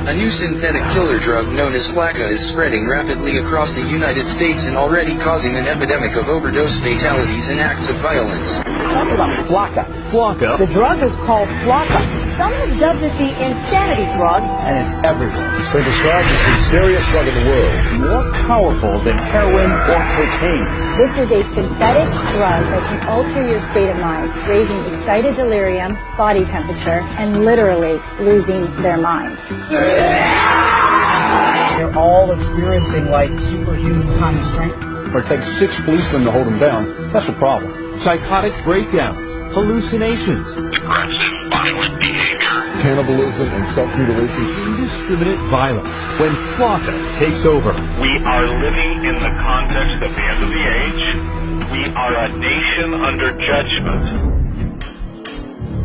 A new synthetic killer drug known as flakka is spreading rapidly across the United States and already causing an epidemic of overdose fatalities and acts of violence. Talk about flakka. Flakka? The drug is called flakka. Some have dubbed it the insanity drug. And it's everywhere. It's been described as the scariest drug in the world. More powerful than heroin or cocaine. This is a synthetic drug that can alter your state of mind, raising excited delirium, body temperature, and literally losing their mind. They're all experiencing like superhuman kind of strength. Or it takes 6 policemen to hold them down. That's a problem. Psychotic breakdowns, hallucinations, aggressive, violent behavior, Cannibalism and self-mutilation. indiscriminate violence. When flakka takes over, We are living in the context of the end of the age. We are a nation under judgment.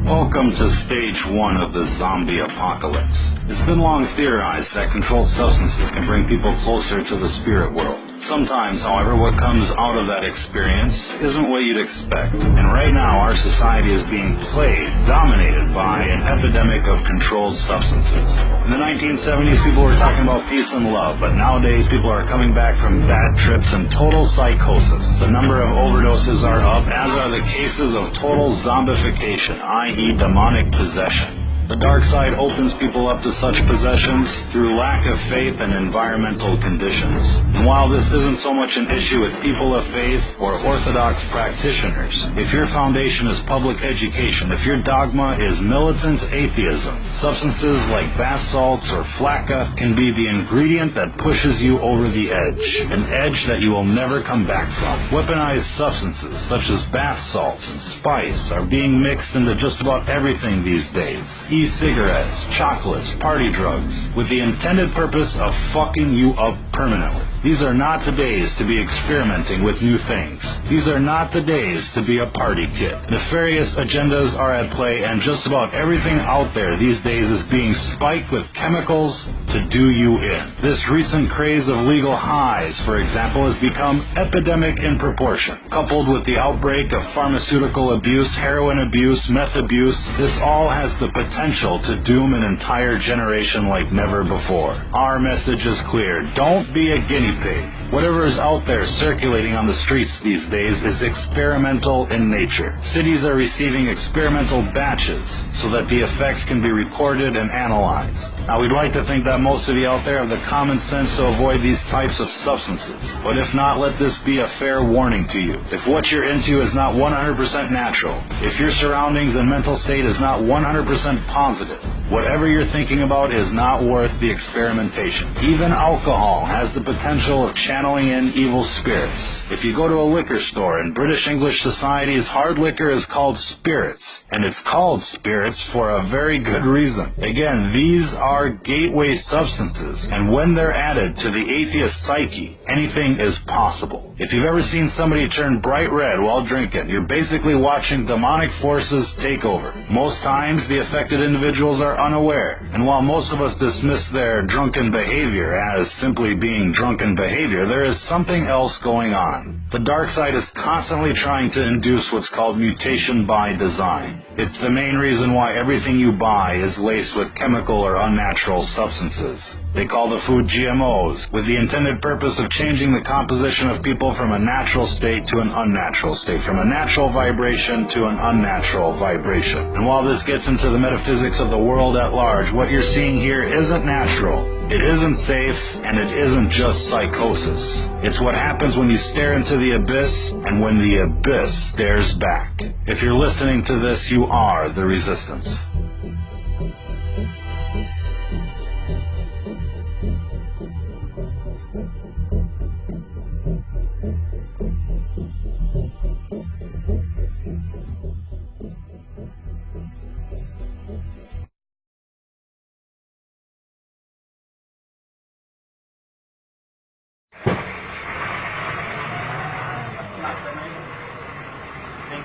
Welcome to stage 1 of the zombie apocalypse. It's been long theorized that controlled substances can bring people closer to the spirit world. Sometimes, however, what comes out of that experience isn't what you'd expect. And right now, our society is being plagued, dominated by an epidemic of controlled substances. In the 1970s, people were talking about peace and love, but nowadays people are coming back from bad trips and total psychosis. The number of overdoses are up, as are the cases of total zombification, i.e. demonic possession. The dark side opens people up to such possessions through lack of faith and environmental conditions. And while this isn't so much an issue with people of faith or orthodox practitioners, if your foundation is public education, if your dogma is militant atheism, substances like bath salts or flakka can be the ingredient that pushes you over the edge, an edge that you will never come back from. Weaponized substances such as bath salts and spice are being mixed into just about everything these days. E-cigarettes, chocolates, party drugs, with the intended purpose of fucking you up permanently. These are not the days to be experimenting with new things. These are not the days to be a party kid. Nefarious agendas are at play, and just about everything out there these days is being spiked with chemicals to do you in. This recent craze of legal highs, for example, has become epidemic in proportion. Coupled with the outbreak of pharmaceutical abuse, heroin abuse, meth abuse, this all has the potential to doom an entire generation like never before. Our message is clear. Don't be a guinea pig. Whatever is out there circulating on the streets these days is experimental in nature. Cities are receiving experimental batches so that the effects can be recorded and analyzed. Now, we'd like to think that most of you out there have the common sense to avoid these types of substances. But if not, let this be a fair warning to you. If what you're into is not 100% natural, if your surroundings and mental state is not 100% positive, whatever you're thinking about is not worth the experimentation. Even alcohol has the potential of channeling in evil spirits. If you go to a liquor store, in British English societies, hard liquor is called spirits. And it's called spirits for a very good reason. Again, these are gateway substances, and when they're added to the atheist psyche, anything is possible. If you've ever seen somebody turn bright red while drinking, you're basically watching demonic forces take over. Most times, the affected individuals are unaware, and while most of us dismiss their drunken behavior as simply being drunken behavior, there is something else going on. The dark side is constantly trying to induce what's called mutation by design. It's the main reason why everything you buy is laced with chemical or unnatural substances. They call the food GMOs, with the intended purpose of changing the composition of people from a natural state to an unnatural state, from a natural vibration to an unnatural vibration. And while this gets into the metaphysics of the world at large, what you're seeing here isn't natural. It isn't safe, and it isn't just psychosis. It's what happens when you stare into the abyss, and when the abyss stares back. If you're listening to this, you are the resistance.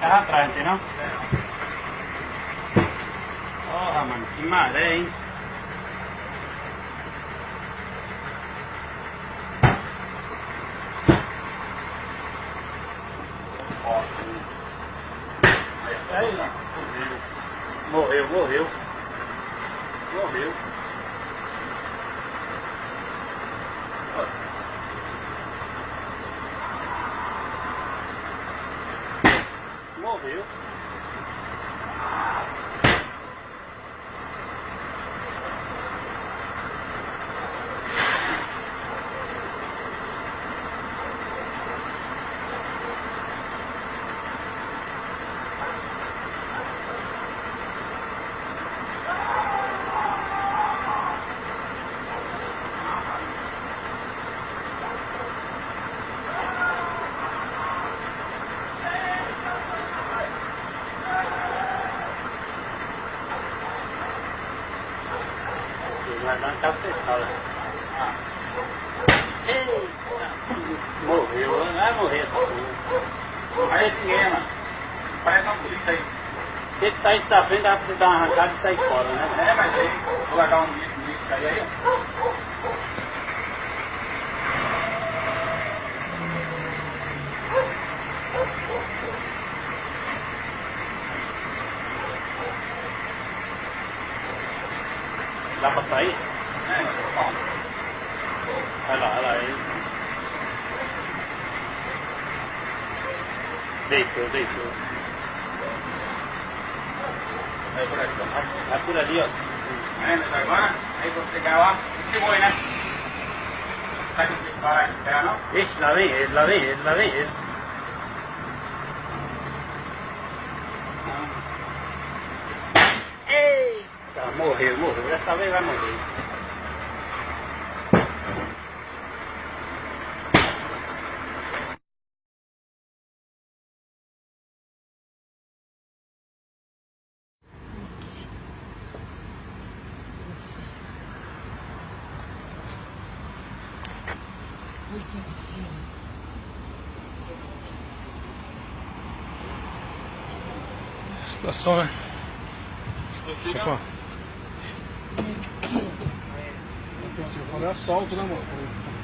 Adelante, ¿no? Oh, mano, sin madre, ¿eh? Morreu. dando cacetada. Eita! Morreu, não vai morrer essa porra. Aí ninguém, mano. Parece uma polícia aí. Se ele saísse da frente, dá pra você dar uma arrancada e sair fora, né? É, mas aí, vou largar um lixo aí, ó. Dá pra sair? É, ó. Olha lá aí. Deitou. Vai por ali, ó. Vai por ali, ó. É, mas agora, aí vou pegar lá, esse boi, né? Tá com que parar de terra, não? Ixi, lá vem ele. Eita, morreu. Dessa vez vai morrer. Situação, né? Opa. Olha assalto, né, mano?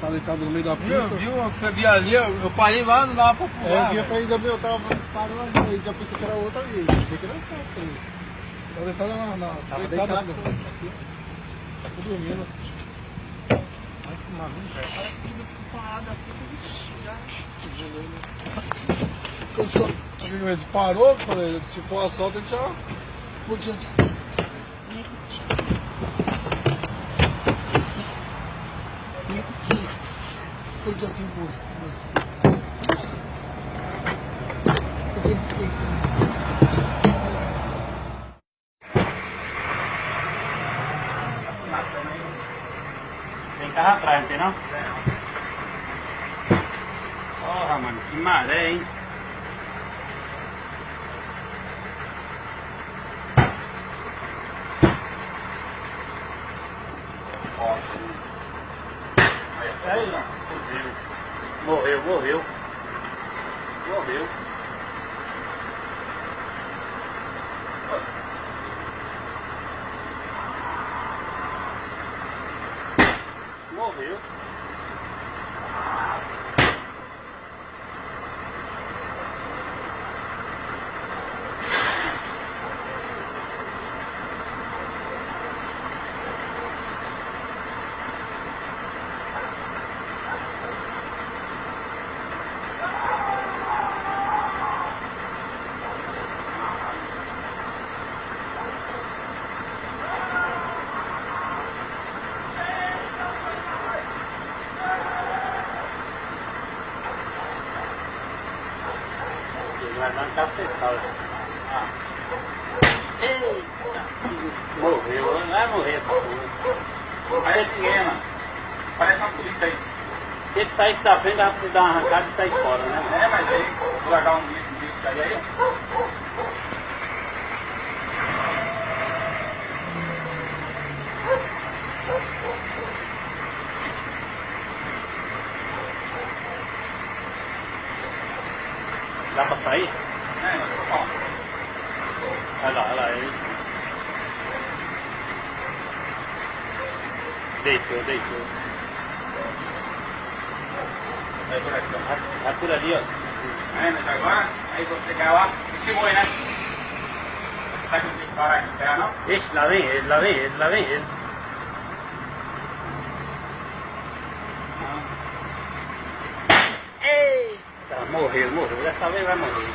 Tá deitado no meio da pista. Viu? Você via ali, eu parei lá, não dava pra pular. Eu via pra ainda, eu tava parando ali, já pensei que era outra ali. Pensei que era assalto isso. Tava deitado Tava deitado. Tá tudo dormindo. Ai, que maluco, velho. Parece que tudo parado aqui. Ele parou, falei, se for assalto, ele já podia. Podia ter Tem carro atrás, não tem não? Porra, mano, que maré, hein? Aí, morreu. Morreu. Vai dar uma cacetada. Eita! Morreu, não vai morrer essa porra. Aí ninguém, mano. Parece uma polícia aí. Se ele saísse da frente, dá pra você dar uma arrancada e sair fora, né? É, mas aí, vou largar um lixo aí, ó. Dá pra sair? É, ó. Olha lá aí. Deitou. Vai por ali, ó. É, mas agora, aí vou pegar lá, esse boi, né? Tá com que parar de terra, não? Ixi, lá vem ele. Eita, morreu. Dessa vez vai morrer.